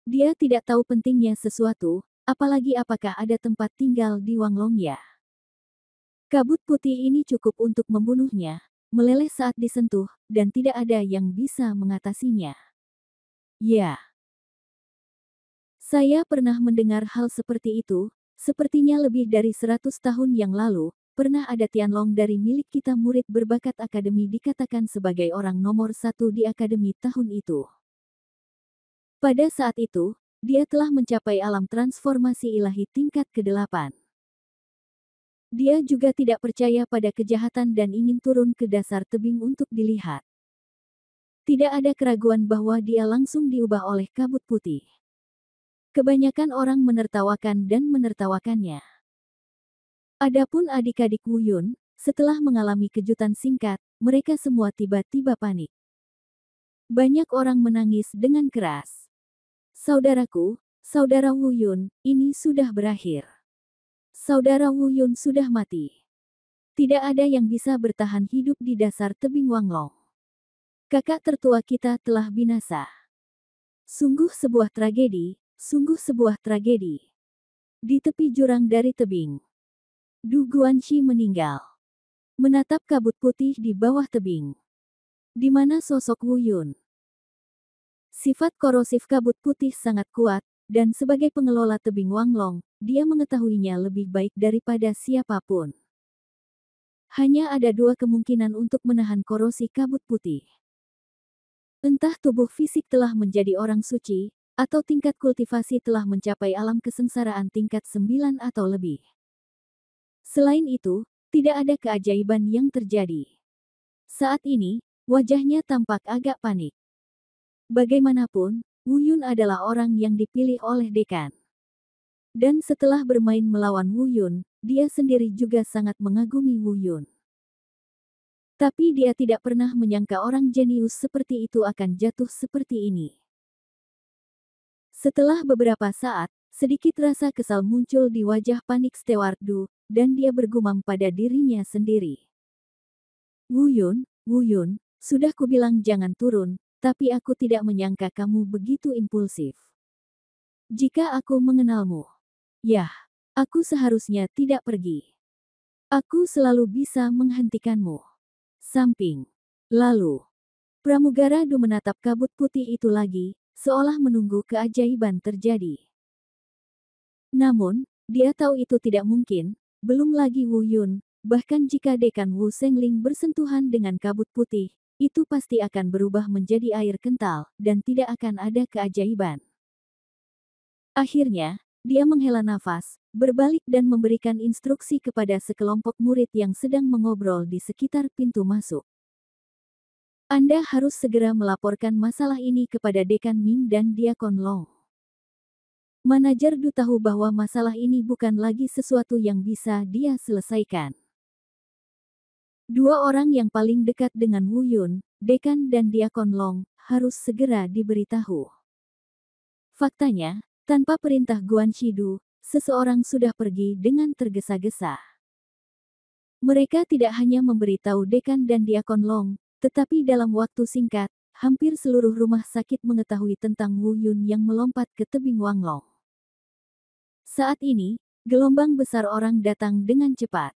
Dia tidak tahu pentingnya sesuatu, apalagi apakah ada tempat tinggal di Wanglong ya. Kabut putih ini cukup untuk membunuhnya, meleleh saat disentuh, dan tidak ada yang bisa mengatasinya. Ya, saya pernah mendengar hal seperti itu, sepertinya lebih dari 100 tahun yang lalu, pernah ada Tianlong dari milik kita murid berbakat akademi dikatakan sebagai orang nomor satu di akademi tahun itu. Pada saat itu, dia telah mencapai alam transformasi ilahi tingkat ke-8. Dia juga tidak percaya pada kejahatan dan ingin turun ke dasar tebing untuk dilihat. Tidak ada keraguan bahwa dia langsung diubah oleh kabut putih. Kebanyakan orang menertawakan dan menertawakannya. Adapun adik-adik Wu Yun, setelah mengalami kejutan singkat, mereka semua tiba-tiba panik. Banyak orang menangis dengan keras. Saudaraku, saudara Wu Yun, ini sudah berakhir. Saudara Wu Yun sudah mati. Tidak ada yang bisa bertahan hidup di dasar tebing Wanglong. Kakak tertua kita telah binasa. Sungguh sebuah tragedi, sungguh sebuah tragedi. Di tepi jurang dari tebing, Du Guanxi meninggal. Menatap kabut putih di bawah tebing. Di mana sosok Wu Yun? Sifat korosif kabut putih sangat kuat, dan sebagai pengelola tebing Wanglong, dia mengetahuinya lebih baik daripada siapapun. Hanya ada dua kemungkinan untuk menahan korosi kabut putih. Entah tubuh fisik telah menjadi orang suci, atau tingkat kultivasi telah mencapai alam kesengsaraan tingkat 9 atau lebih. Selain itu, tidak ada keajaiban yang terjadi. Saat ini, wajahnya tampak agak panik. Bagaimanapun, Wu Yun adalah orang yang dipilih oleh dekan. Dan setelah bermain melawan Wu Yun, dia sendiri juga sangat mengagumi Wu Yun. Tapi dia tidak pernah menyangka orang jenius seperti itu akan jatuh seperti ini. Setelah beberapa saat, sedikit rasa kesal muncul di wajah panik Steward Du, dan dia bergumam pada dirinya sendiri. Wu Yun, sudah kubilang jangan turun, tapi aku tidak menyangka kamu begitu impulsif. Jika aku mengenalmu, yah, aku seharusnya tidak pergi. Aku selalu bisa menghentikanmu. Samping. Lalu, pramugara Du menatap kabut putih itu lagi, seolah menunggu keajaiban terjadi. Namun, dia tahu itu tidak mungkin, belum lagi Wu Yun, bahkan jika dekan Wu Sengling bersentuhan dengan kabut putih, itu pasti akan berubah menjadi air kental, dan tidak akan ada keajaiban. Akhirnya, dia menghela nafas, berbalik dan memberikan instruksi kepada sekelompok murid yang sedang mengobrol di sekitar pintu masuk. Anda harus segera melaporkan masalah ini kepada Dekan Ming dan Diakon Long. Manajer Du tahu bahwa masalah ini bukan lagi sesuatu yang bisa dia selesaikan. Dua orang yang paling dekat dengan Wu Yun, Dekan dan Diakon Long, harus segera diberitahu. Faktanya, tanpa perintah Guan Shidu, seseorang sudah pergi dengan tergesa-gesa. Mereka tidak hanya memberitahu Dekan dan Diakon Long, tetapi dalam waktu singkat, hampir seluruh rumah sakit mengetahui tentang Wu Yun yang melompat ke tebing Wanglong. Saat ini, gelombang besar orang datang dengan cepat.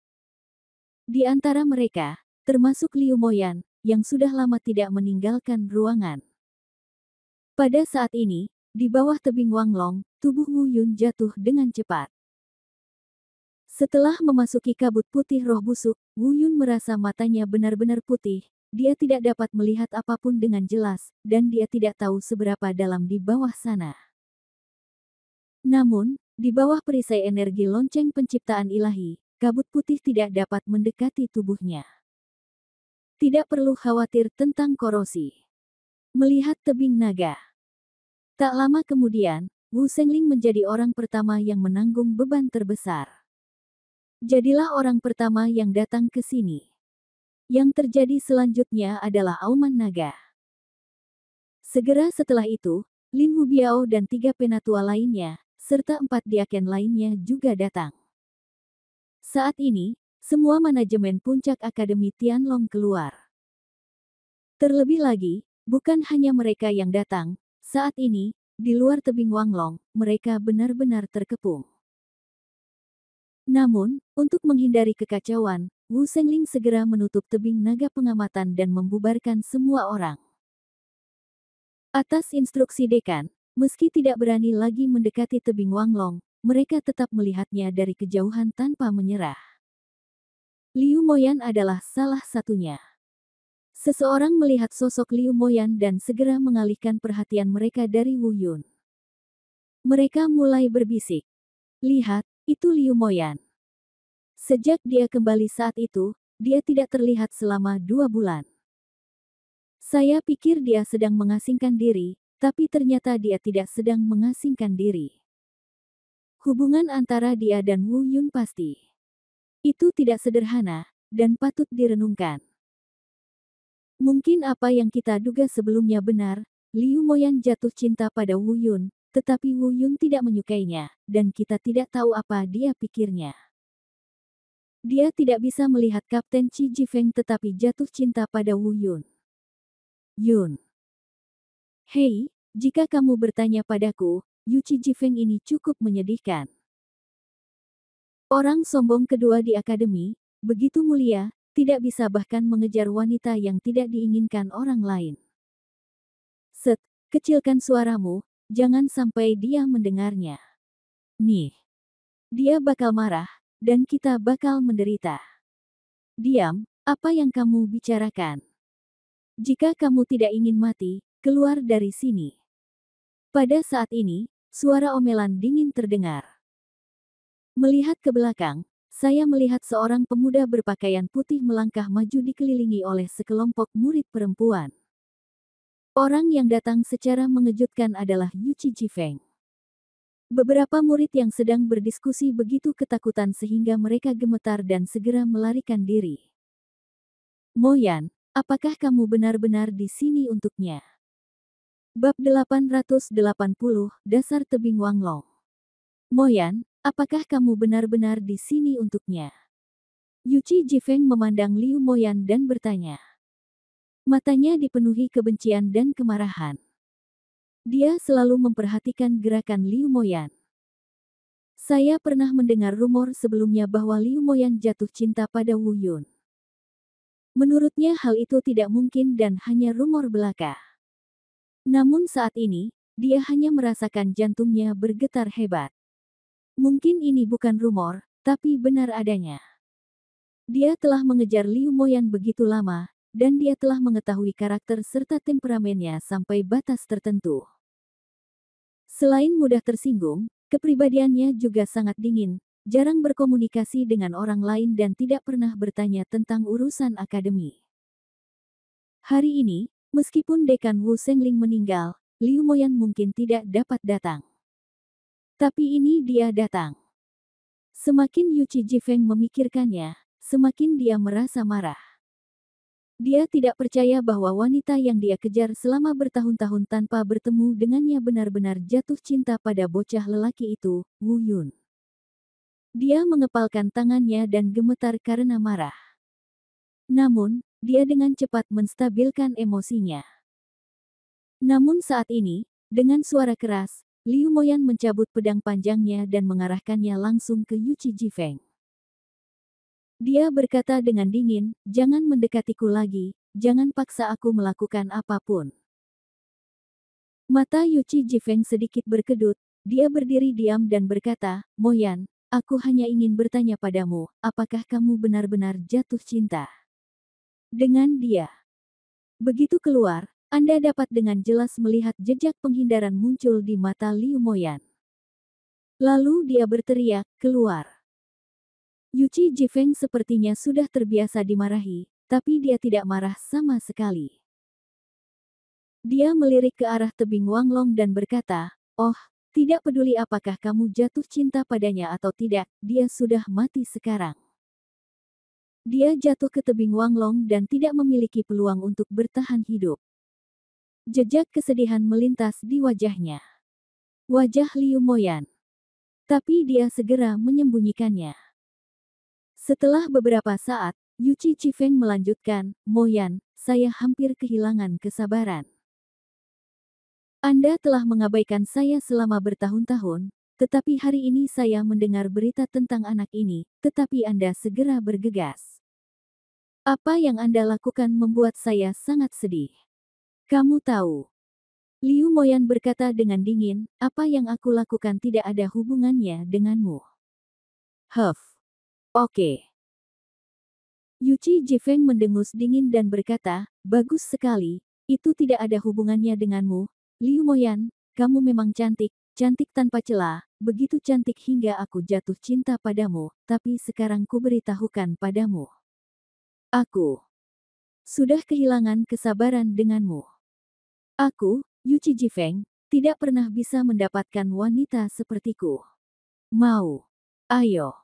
Di antara mereka, termasuk Liu Moyan, yang sudah lama tidak meninggalkan ruangan. Pada saat ini, di bawah tebing Wanglong, tubuh Wu Yun jatuh dengan cepat. Setelah memasuki kabut putih roh busuk, Wu Yun merasa matanya benar-benar putih, dia tidak dapat melihat apapun dengan jelas, dan dia tidak tahu seberapa dalam di bawah sana. Namun, di bawah perisai energi lonceng penciptaan ilahi, kabut putih tidak dapat mendekati tubuhnya. Tidak perlu khawatir tentang korosi. Melihat tebing naga. Tak lama kemudian, Wu Sengling menjadi orang pertama yang menanggung beban terbesar. Jadilah orang pertama yang datang ke sini. Yang terjadi selanjutnya adalah auman naga. Segera setelah itu, Lin Hubiao dan 3 penatua lainnya, serta 4 diaken lainnya juga datang. Saat ini, semua manajemen puncak Akademi Tianlong keluar. Terlebih lagi, bukan hanya mereka yang datang, saat ini, di luar tebing Wanglong, mereka benar-benar terkepung. Namun, untuk menghindari kekacauan, Wu Sengling segera menutup tebing naga pengamatan dan membubarkan semua orang. Atas instruksi dekan, meski tidak berani lagi mendekati tebing Wanglong, mereka tetap melihatnya dari kejauhan tanpa menyerah. Liu Moyan adalah salah satunya. Seseorang melihat sosok Liu Moyan dan segera mengalihkan perhatian mereka dari Wu Yun. Mereka mulai berbisik. Lihat, itu Liu Moyan. Sejak dia kembali saat itu, dia tidak terlihat selama 2 bulan. Saya pikir dia sedang mengasingkan diri, tapi ternyata dia tidak sedang mengasingkan diri. Hubungan antara dia dan Wu Yun pasti. Itu tidak sederhana, dan patut direnungkan. Mungkin apa yang kita duga sebelumnya benar, Liu Moyan jatuh cinta pada Wu Yun, tetapi Wu Yun tidak menyukainya, dan kita tidak tahu apa dia pikirnya. Dia tidak bisa melihat Kapten Qi Jifeng tetapi jatuh cinta pada Wu Yun. Yun. Hei, jika kamu bertanya padaku, Yu Qi Jifeng ini cukup menyedihkan. Orang sombong kedua di akademi, begitu mulia, tidak bisa bahkan mengejar wanita yang tidak diinginkan orang lain. Set, kecilkan suaramu, jangan sampai dia mendengarnya. Nih, dia bakal marah, dan kita bakal menderita. Diam, apa yang kamu bicarakan? Jika kamu tidak ingin mati, keluar dari sini. Pada saat ini, suara omelan dingin terdengar. Melihat ke belakang, saya melihat seorang pemuda berpakaian putih melangkah maju dikelilingi oleh sekelompok murid perempuan. Orang yang datang secara mengejutkan adalah Yu Qi Jifeng. Beberapa murid yang sedang berdiskusi begitu ketakutan sehingga mereka gemetar dan segera melarikan diri. Moyan, apakah kamu benar-benar di sini untuknya? Bab 880, Dasar Tebing Wanglong. Moyan, apakah kamu benar-benar di sini untuknya? Yu Qi Jifeng memandang Liu Moyan dan bertanya. Matanya dipenuhi kebencian dan kemarahan. Dia selalu memperhatikan gerakan Liu Moyan. Saya pernah mendengar rumor sebelumnya bahwa Liu Moyan jatuh cinta pada Wu Yun. Menurutnya hal itu tidak mungkin dan hanya rumor belaka. Namun saat ini, dia hanya merasakan jantungnya bergetar hebat. Mungkin ini bukan rumor, tapi benar adanya. Dia telah mengejar Liu Moyan begitu lama, dan dia telah mengetahui karakter serta temperamennya sampai batas tertentu. Selain mudah tersinggung, kepribadiannya juga sangat dingin, jarang berkomunikasi dengan orang lain dan tidak pernah bertanya tentang urusan akademi. Hari ini, meskipun Dekan Wu Sengling meninggal, Liu Moyan mungkin tidak dapat datang. Tapi ini dia datang. Semakin Yu Qi Jifeng memikirkannya, semakin dia merasa marah. Dia tidak percaya bahwa wanita yang dia kejar selama bertahun-tahun tanpa bertemu dengannya benar-benar jatuh cinta pada bocah lelaki itu, Wu Yun. Dia mengepalkan tangannya dan gemetar karena marah. Namun, dia dengan cepat menstabilkan emosinya. Namun saat ini, dengan suara keras, Liu Moyan mencabut pedang panjangnya dan mengarahkannya langsung ke Yu Qi Jifeng. Dia berkata dengan dingin, jangan mendekatiku lagi, jangan paksa aku melakukan apapun. Mata Yu Qi Jifeng sedikit berkedut, dia berdiri diam dan berkata, Moyan, aku hanya ingin bertanya padamu, apakah kamu benar-benar jatuh cinta dengan dia? Begitu keluar, Anda dapat dengan jelas melihat jejak penghindaran muncul di mata Liu Moyan. Lalu dia berteriak, keluar. Yu Qi Jifeng sepertinya sudah terbiasa dimarahi, tapi dia tidak marah sama sekali. Dia melirik ke arah tebing Wanglong dan berkata, oh, tidak peduli apakah kamu jatuh cinta padanya atau tidak, dia sudah mati sekarang. Dia jatuh ke tebing Wanglong dan tidak memiliki peluang untuk bertahan hidup. Jejak kesedihan melintas di wajahnya. Wajah Liu Moyan. Tapi dia segera menyembunyikannya. Setelah beberapa saat, Yu Qi Jifeng melanjutkan, Moyan, saya hampir kehilangan kesabaran. Anda telah mengabaikan saya selama bertahun-tahun, tetapi hari ini saya mendengar berita tentang anak ini, tetapi Anda segera bergegas. Apa yang Anda lakukan membuat saya sangat sedih. Kamu tahu. Liu Moyan berkata dengan dingin, apa yang aku lakukan tidak ada hubungannya denganmu. Huff. Oke. Yuci Jifeng mendengus dingin dan berkata, bagus sekali, itu tidak ada hubungannya denganmu. Liu Moyan, kamu memang cantik, cantik tanpa celah, begitu cantik hingga aku jatuh cinta padamu, tapi sekarang ku beritahukan padamu. Aku sudah kehilangan kesabaran denganmu. Aku, Yuci Jifeng, tidak pernah bisa mendapatkan wanita sepertiku. Mau. Ayo.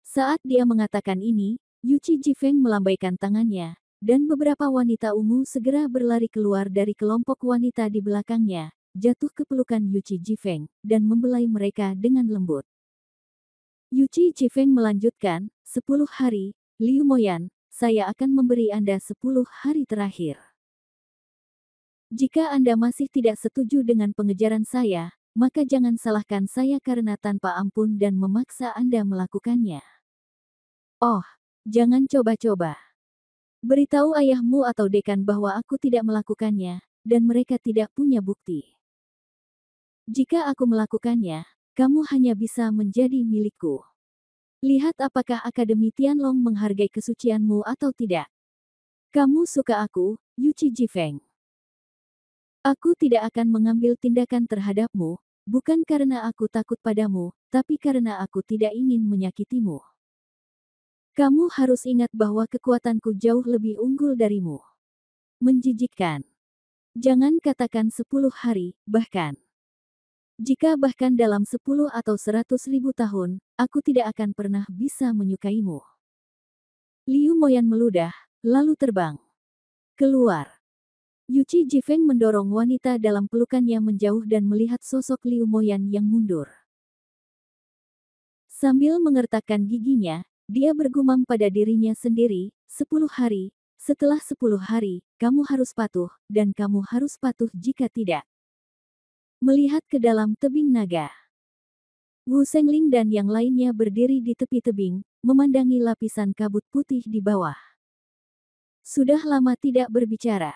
Saat dia mengatakan ini, Yuci Jifeng melambaikan tangannya, dan beberapa wanita ungu segera berlari keluar dari kelompok wanita di belakangnya, jatuh ke pelukan Yuci Jifeng, dan membelai mereka dengan lembut. Yuci Jifeng melanjutkan, 10 hari, Liu Moyan, saya akan memberi Anda 10 hari terakhir. Jika Anda masih tidak setuju dengan pengejaran saya, maka jangan salahkan saya karena tanpa ampun dan memaksa Anda melakukannya. Oh, jangan coba-coba. Beritahu ayahmu atau dekan bahwa aku tidak melakukannya, dan mereka tidak punya bukti. Jika aku melakukannya, kamu hanya bisa menjadi milikku. Lihat apakah Akademi Tianlong menghargai kesucianmu atau tidak. Kamu suka aku, Yuci Jifeng. Aku tidak akan mengambil tindakan terhadapmu, bukan karena aku takut padamu, tapi karena aku tidak ingin menyakitimu. Kamu harus ingat bahwa kekuatanku jauh lebih unggul darimu. Menjijikkan. Jangan katakan 10 hari, bahkan. Jika bahkan dalam 10 atau 100.000 tahun, aku tidak akan pernah bisa menyukaimu. Liu Moyan meludah, lalu terbang. Keluar. Yuci Jifeng mendorong wanita dalam pelukannya menjauh dan melihat sosok Liu Moyan yang mundur. Sambil mengertakkan giginya, dia bergumam pada dirinya sendiri, 10 hari, setelah 10 hari, kamu harus patuh, dan kamu harus patuh jika tidak. Melihat ke dalam tebing naga. Wu Sengling dan yang lainnya berdiri di tepi tebing, memandangi lapisan kabut putih di bawah. Sudah lama tidak berbicara.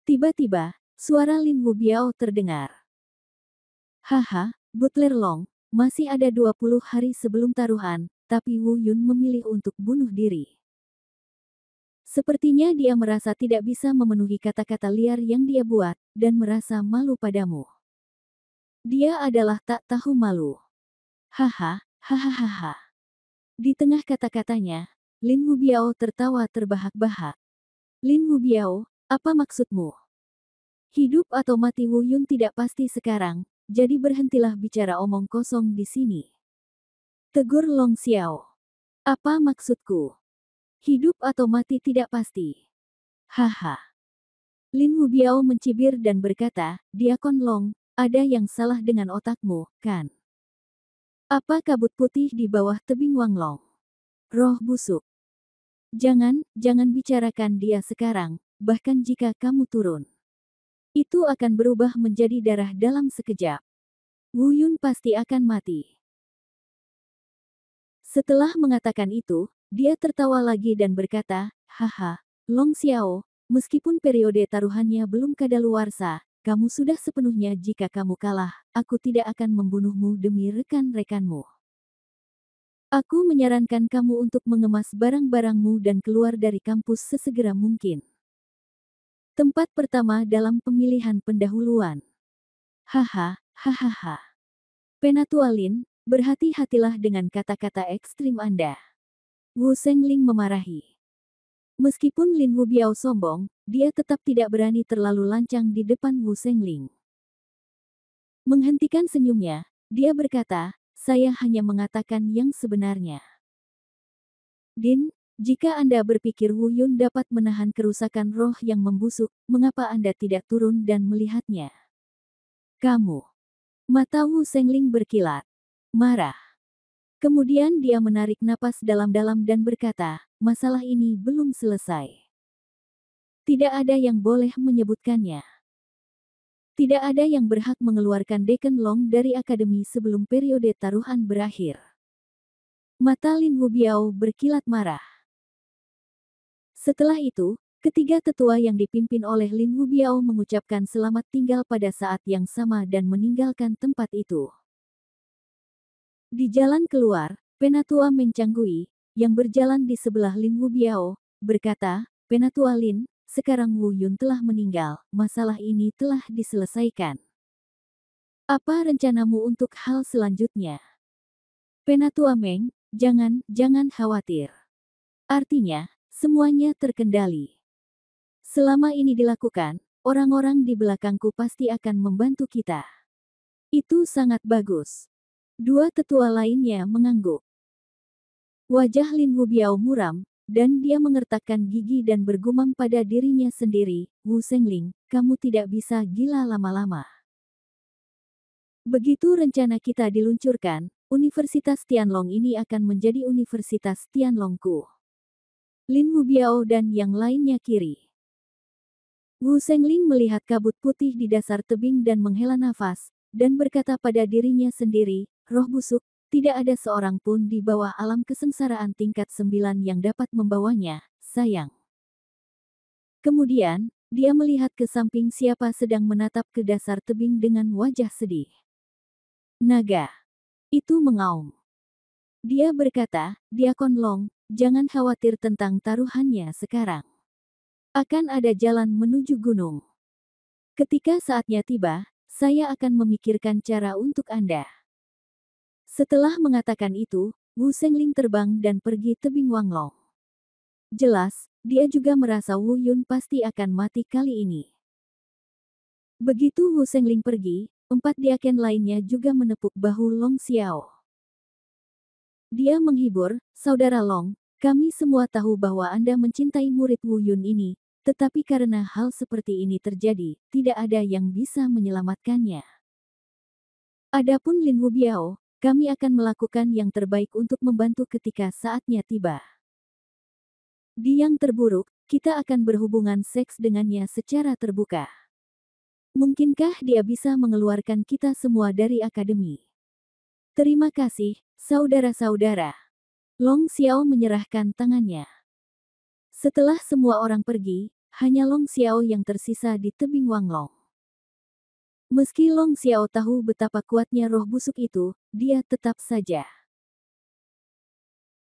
Tiba-tiba, suara Lin Wu Biao terdengar. Haha, Butler Long, masih ada 20 hari sebelum taruhan, tapi Wu Yun memilih untuk bunuh diri. Sepertinya dia merasa tidak bisa memenuhi kata-kata liar yang dia buat, dan merasa malu padamu. Dia adalah tak tahu malu. Haha, hahaha. Di tengah kata-katanya, Lin Wu Biao tertawa terbahak-bahak. Lin Wu Biao, apa maksudmu? Hidup atau mati Wu Yun tidak pasti sekarang, jadi berhentilah bicara omong kosong di sini. Tegur Long Xiao. Apa maksudku? Hidup atau mati tidak pasti. Haha. Lin Wu Biao mencibir dan berkata, Diakon Long, ada yang salah dengan otakmu, kan? Apa kabut putih di bawah tebing Wanglong? Roh busuk. Jangan bicarakan dia sekarang, bahkan jika kamu turun. Itu akan berubah menjadi darah dalam sekejap. Wu Yun pasti akan mati. Setelah mengatakan itu, dia tertawa lagi dan berkata, haha, Long Xiao, meskipun periode taruhannya belum kadaluarsa, kamu sudah sepenuhnya jika kamu kalah, aku tidak akan membunuhmu demi rekan-rekanmu. Aku menyarankan kamu untuk mengemas barang-barangmu dan keluar dari kampus sesegera mungkin. Tempat pertama dalam pemilihan pendahuluan. Haha, hahaha. Penatualin, berhati-hatilah dengan kata-kata ekstrim Anda. Wu Sengling memarahi. Meskipun Lin Wu Biao sombong, dia tetap tidak berani terlalu lancang di depan Wu Sengling. Menghentikan senyumnya, dia berkata, saya hanya mengatakan yang sebenarnya. Din, jika Anda berpikir Wu Yun dapat menahan kerusakan roh yang membusuk, mengapa Anda tidak turun dan melihatnya? Kamu. Mata Wu Sengling berkilat. Marah. Kemudian dia menarik napas dalam-dalam dan berkata, masalah ini belum selesai. Tidak ada yang boleh menyebutkannya. Tidak ada yang berhak mengeluarkan Deacon Long dari akademi sebelum periode taruhan berakhir. Mata Lin Wubiao berkilat marah. Setelah itu, ketiga tetua yang dipimpin oleh Lin Wubiao mengucapkan selamat tinggal pada saat yang sama dan meninggalkan tempat itu. Di jalan keluar, Penatua Meng Changgui, yang berjalan di sebelah Lin Wubiao, berkata, "Penatua Lin, sekarang Wu Yun telah meninggal, masalah ini telah diselesaikan. Apa rencanamu untuk hal selanjutnya?" Penatua Meng, jangan khawatir. Artinya, semuanya terkendali. Selama ini dilakukan, orang-orang di belakangku pasti akan membantu kita. Itu sangat bagus. Dua tetua lainnya mengangguk. Wajah Lin Wubiao muram, dan dia mengertakkan gigi dan bergumam pada dirinya sendiri, "Wu Sengling, kamu tidak bisa gila lama-lama." Begitu rencana kita diluncurkan, Universitas Tianlong ini akan menjadi Universitas Tianlongku. Lin Wubiao dan yang lainnya kiri. Wu Sengling melihat kabut putih di dasar tebing dan menghela nafas, dan berkata pada dirinya sendiri, "Roh busuk, tidak ada seorang pun di bawah alam kesengsaraan tingkat 9 yang dapat membawanya, sayang." Kemudian, dia melihat ke samping siapa sedang menatap ke dasar tebing dengan wajah sedih. Naga. Itu mengaum. Dia berkata, "Diakon Long, jangan khawatir tentang taruhannya sekarang. Akan ada jalan menuju gunung. Ketika saatnya tiba, saya akan memikirkan cara untuk Anda." Setelah mengatakan itu, Wu Sengling terbang dan pergi tebing Wanglong. Jelas, dia juga merasa Wu Yun pasti akan mati kali ini. Begitu Wu Sengling pergi, 4 diaken lainnya juga menepuk bahu Long Xiao. Dia menghibur, "Saudara Long, kami semua tahu bahwa Anda mencintai murid Wu Yun ini, tetapi karena hal seperti ini terjadi, tidak ada yang bisa menyelamatkannya. Adapun Lin Wubiao, kami akan melakukan yang terbaik untuk membantu ketika saatnya tiba. Di yang terburuk, kita akan berhubungan seks dengannya secara terbuka. Mungkinkah dia bisa mengeluarkan kita semua dari akademi? Terima kasih, saudara-saudara." Long Xiao menyerahkan tangannya. Setelah semua orang pergi, hanya Long Xiao yang tersisa di tebing Wanglong. Meski Long Xiao tahu betapa kuatnya roh busuk itu, dia tetap saja